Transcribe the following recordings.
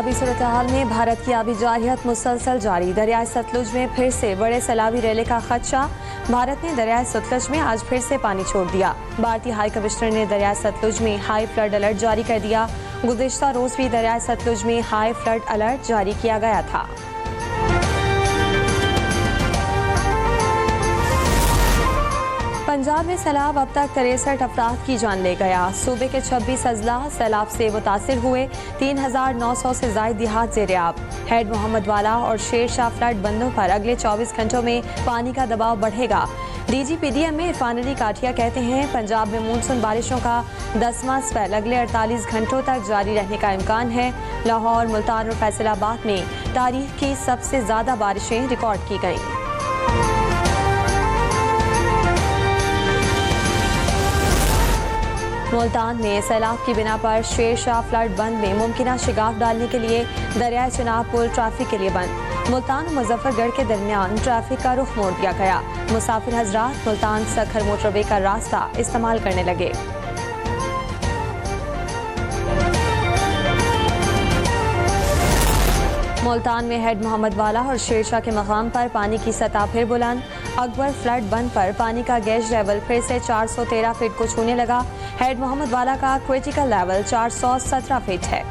सैलाबी सूरत हाल में भारत की आबी जारियत मुसलसल जारी। दरियाए सतलुज में फिर से बड़े सैलाबी रैले का खदशा। भारत ने दरियाए सतलुज में आज फिर से पानी छोड़ दिया। भारतीय हाई कमिश्नर ने दरियाए सतलुज में हाई फ्लड अलर्ट जारी कर दिया। गुज़िश्ता रोज भी दरियाए सतलुज में हाई फ्लड अलर्ट जारी किया गया था। पंजाब में सैलाब अब तक 63 अफराद की जान ले गया। सूबे के 26 अजला सैलाब से मुतासिर हुए। 3900 से जायद देहात ज़ेर-ए-आब। हेड मोहम्मद वाला और शेर शाह फ्लड बंदों पर अगले 24 घंटों में पानी का दबाव बढ़ेगा। DGPDM में इरफान अली काठिया कहते हैं, पंजाब में मानसून बारिशों का 10वां स्पेल अगले 48 घंटों तक जारी रहने का इम्कान है। लाहौर, मुल्तान और फैसलाबाद में तारीख की सबसे ज़्यादा बारिशें रिकॉर्ड की गईं। मुल्तान में सैलाब की बिना पर शेर शाह फ्लड बंद में मुमकिन शिगाफ डालने के लिए दरियाए चिनाब पुल ट्रैफिक के लिए बंद। मुल्तान और मुजफ्फरगढ़ के दरमियान ट्रैफिक का रुख मोड़ दिया गया। मुसाफिर हजरात मुल्तान सखर मोटरवे का रास्ता इस्तेमाल करने लगे। मुल्तान में हेड मोहम्मद वाला और शेरशाह के मकाम पर पानी की सतह फिर बुलंद। अकबर फ्लड बंद पर पानी का गेज लेवल फिर से 413 फीट को छूने लगा। हेड मोहम्मद वाला का क्रिटिकल लेवल 417 फीट है।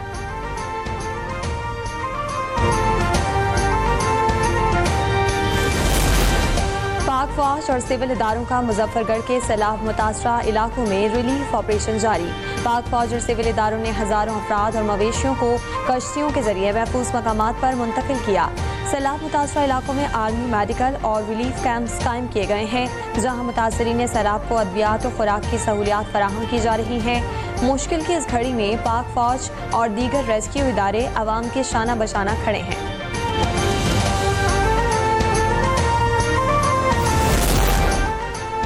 पाक फौज और सिविल इदारों का मुजफ्फरगढ़ के सैलाब मुतासरा इलाकों में रिलीफ ऑपरेशन जारी। पाक फौज और सिविल इदारों ने हजारों अफराद और मवेशियों को कश्तियों के जरिए महफूज मकामात पर मुंतकिल किया। सैलाब मुतासरा इलाकों में आर्मी, मेडिकल और रिलीफ कैंप्स कायम किए गए हैं, जहां मुतासरीन सैलाब को अद्वियात और खुराक की सहूलियात फराहम की जा रही हैं। मुश्किल की इस घड़ी में पाक फौज और दीगर रेस्क्यू इदारे अवाम के शाना बशाना खड़े हैं।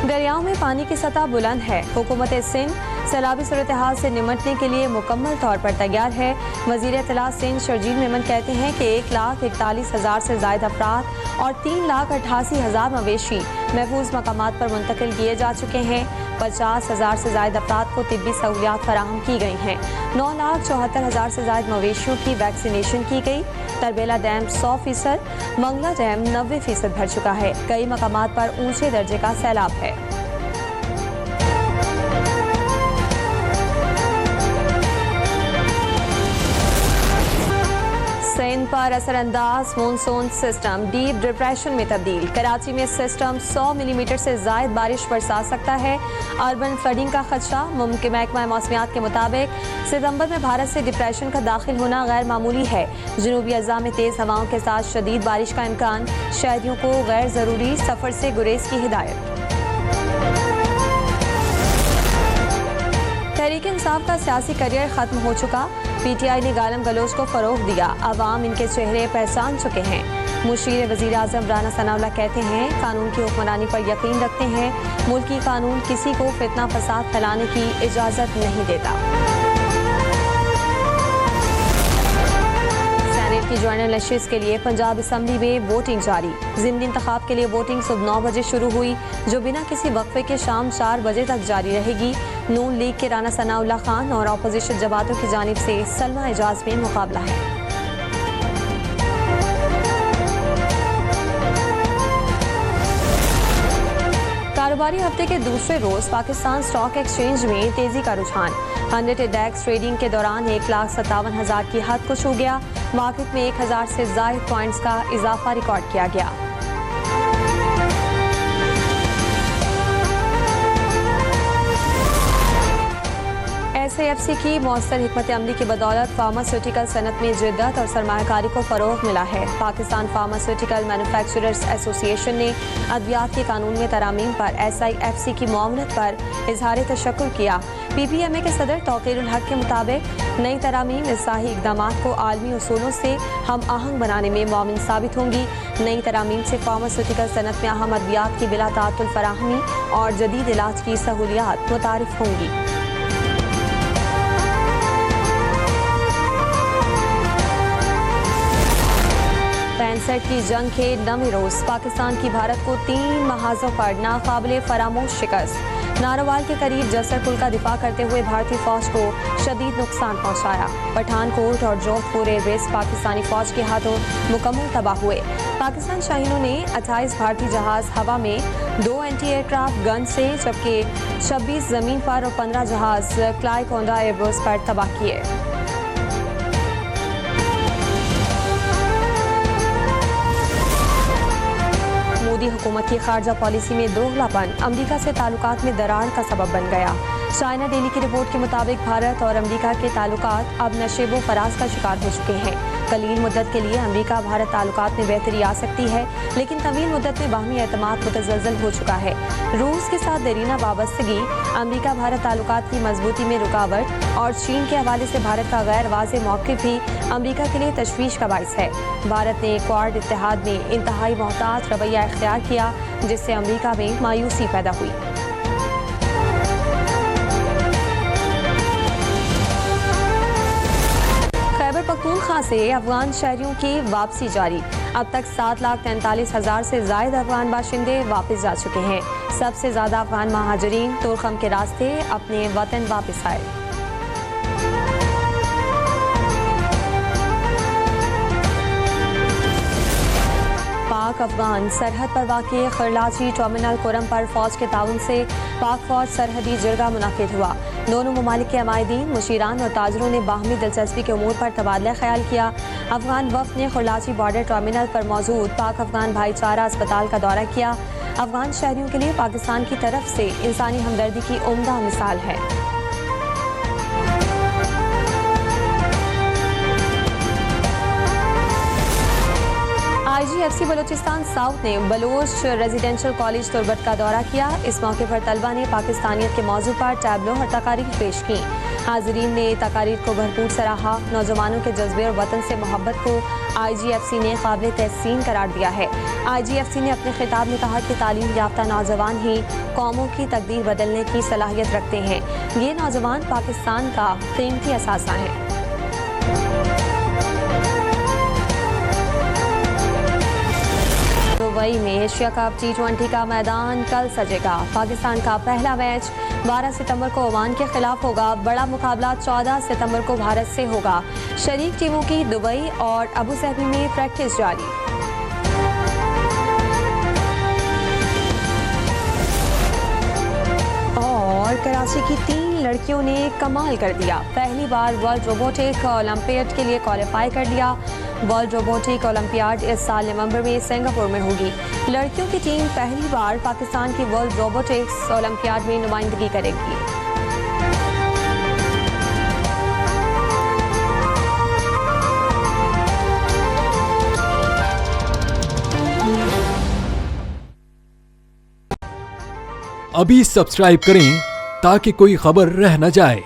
दरियाओं में पानी की सतह बुलंद है। हुकूमत सिंध सैलाबी सूरत हाल से निमटने के लिए मुकम्मल तौर पर तैयार है। वज़ीर इत्तलात सिंध शर्जील मेमन कहते हैं कि 1,41,000 से ज़ायद अफराद और 3,88,000 मवेशी महफूज मकामात पर मुंतकिल किए जा चुके हैं। 50,000 से ज़ायद अफराद को तिब्बी सहूलियात फराहम की गई हैं। 9,74,000 से ज़ायद मवेशियों की वैक्सीनेशन की गई। तरबेला डैम 100%, मंगला डैम 90% भर चुका है। कई मकामात पर ऊंचे दर्जे का सैलाब है। सिंध पर असरअंदाज मानसून सिस्टम डीप डिप्रेशन में तब्दील। कराची में सिस्टम 100 मिलीमीटर से ज़ायद बारिश बरसा सकता है। अर्बन फ्लडिंग का खदशा। मुमकिन महकमा मौसमियात के मुताबिक सितंबर में भारत से डिप्रेशन का दाखिल होना गैर मामूली है। जनूबी अज़्ज़ा में तेज़ हवाओं के साथ शदीद बारिश का इम्कान। शहरियों को गैर ज़रूरी सफ़र से गुरेज की हिदायत। तहरीक इंसाफ का सियासी करियर खत्म हो चुका। PTI ने गालम गलोच को फरोग दिया। अवाम इनके चेहरे पहचान चुके हैं। मुशीर वज़ीर आज़म राना सनाउल्लाह कहते हैं, कानून की हुक्मरानी पर यकीन रखते हैं। मुल्की कानून किसी को फितना फसाद फैलाने की इजाज़त नहीं देता। सेनेट की ज्वाइंट नशिस्त के लिए पंजाब असम्बली में वोटिंग जारी। ज़िमनी इंतखाब के लिए वोटिंग सुबह 9 बजे शुरू हुई, जो बिना किसी वक्फे के शाम 4 बजे तक जारी रहेगी। नून लीग के राना सनाउल्लाह खान और अपोजिशन जमातों की जानिब से सलमा एजाज में मुकाबला है। कारोबारी हफ्ते के दूसरे रोज पाकिस्तान स्टॉक एक्सचेंज में तेजी का रुझान। 100 इंडेक्स ट्रेडिंग के दौरान 1,57,000 की हद को छू गया। मार्केट में 1,000 से ज़ायद पॉइंट्स का इजाफा रिकॉर्ड किया गया। SAFC की मौसर हिकमत अमली की बदौलत फार्मास्यूटिकल सनत में जिद्दत और सरमायाकारी को फ़रोग़ मिला है। पाकिस्तान फार्मास्यूटिकल मैन्युफैक्चरर्स एसोसिएशन ने अद्वियात के कानून में तरामीम पर SIFC की मुआवनत पर इजहार तशक्कुर किया। PPMA के सदर तौक़ीरुल हक के मुताबिक नई तरामीम इस्लाही इक़दामात को आलमी उसूलों से हम आहंग बनाने में मुआविन साबित होंगी। नई तरामीम से फार्मास्यूटिकल सनत में अहम अद्वियात की बिला ताअत्तुल फराहमी और जदीद इलाज की सहूलियात मुतारिफ होंगी। 65 की जंग के 9वें रोज पाकिस्तान की भारत को 3 महाजों पर नाकाबिले फरामोश शिकस्त। नारोवाल के करीब जसर पुल का दिफा करते हुए भारतीय फौज को शदीद नुकसान पहुंचाया। पठानकोट और जोधपुर एयरबेस पाकिस्तानी फौज के हाथों मुकम्मल तबाह हुए। पाकिस्तान शाहीनों ने 28 भारतीय जहाज हवा में, 2 एंटी एयरक्राफ्ट गन से, जबकि 26 जमीन पर और 15 जहाज क्लाइकोंडा एयरबेस पर तबाह किए। मोदी हुकूमत की खारजा पॉलिसी में दोगलापन अमरीका से ताल्लुकात में दरार का सबब बन गया। चाइना डेली की रिपोर्ट के मुताबिक भारत और अमरीका के ताल्लुकात अब नशेबो फराज का शिकार हो चुके हैं। कलील मुद्दत के लिए अमरीका भारत ताल्लुकात में बेहतरी आ सकती है, लेकिन तवील मुद्दत में बाहमी एतमाद मुतज़लज़ल हो चुका है। रूस के साथ देरीना वाबस्तगी, अमरीका भारत ताल्लुकात की मजबूती में रुकावट और चीन के हवाले से भारत का गैर वाज़ेह मौक़िफ़ भी अमरीका के लिए तशवीश का बाइस है। भारत ने क्वाड इत्तेहाद में इंतहाई मोहतात रवैया इख्तियार किया, जिससे अमरीका में मायूसी पैदा हुई। खैबर पख्तूनख्वा से अफगान शहरियों की वापसी जारी। अब तक 7,43,000 से ज़ायद अफगान बाशिंदे वापस जा चुके हैं। सबसे ज़्यादा अफगान महाजरीन तुर्खम के रास्ते अपने वतन वापस आए। पाक अफगान सरहद पर वाक़ खरलाची टर्मिनल कुरम पर फौज के ताउन से पाक फौज सरहदी जिरगा मुनाकिद हुआ। दोनों ममालिक के अमायदीन, मुशीरान और ताजरों ने बाहमी दिलचस्पी के उमूर पर तबादला ख्याल किया। अफगान वफ़द ने खरलाची बॉर्डर टर्मिनल पर मौजूद पाक अफगान भाईचारा अस्पताल का दौरा किया। अफगान शहरियों के लिए पाकिस्तान की तरफ से इंसानी हमदर्दी की उम्दा मिसाल है। IGFC बलोचिस्तान साउथ ने बलोच रेजिडेंशियल कॉलेज तुर्बत का दौरा किया। इस मौके पर तलबा ने पाकिस्तानियत के मौजू पर टैबलो और तकारीर पेश की। हाजिरीन ने तकारीर को भरपूर सराहा। नौजवानों के जज्बे और वतन से मोहब्बत को IGFC ने काबिल तहसीन करार दिया है। IGFC ने अपने खिताब में कहा कि तालीम याफ्ता नौजवान ही कौमों की तकदीर बदलने की सलाहियत रखते हैं। ये नौजवान पाकिस्तान का कीमती असासा हैं। दुबई में एशिया कप T20 का मैदान कल सजेगा। पाकिस्तान का पहला मैच 12 सितंबर को ओमान के खिलाफ होगा। बड़ा मुकाबला 14 सितंबर को भारत से होगा। शरीक टीमों की दुबई और अबू धाबी में प्रैक्टिस जारी। और कराची की 3 लड़कियों ने कमाल कर दिया। पहली बार वर्ल्ड रोबोटिक ओलंपियाड के लिए क्वालिफाई कर लिया। वर्ल्ड रोबोटिक ओलंपियाड इस साल नवंबर में सिंगापुर में होगी। लड़कियों की टीम पहली बार पाकिस्तान की वर्ल्ड रोबोटिक्स ओलंपियाड में नुमाइंदगी करेगी। अभी सब्सक्राइब करें ताकि कोई खबर रह न जाए।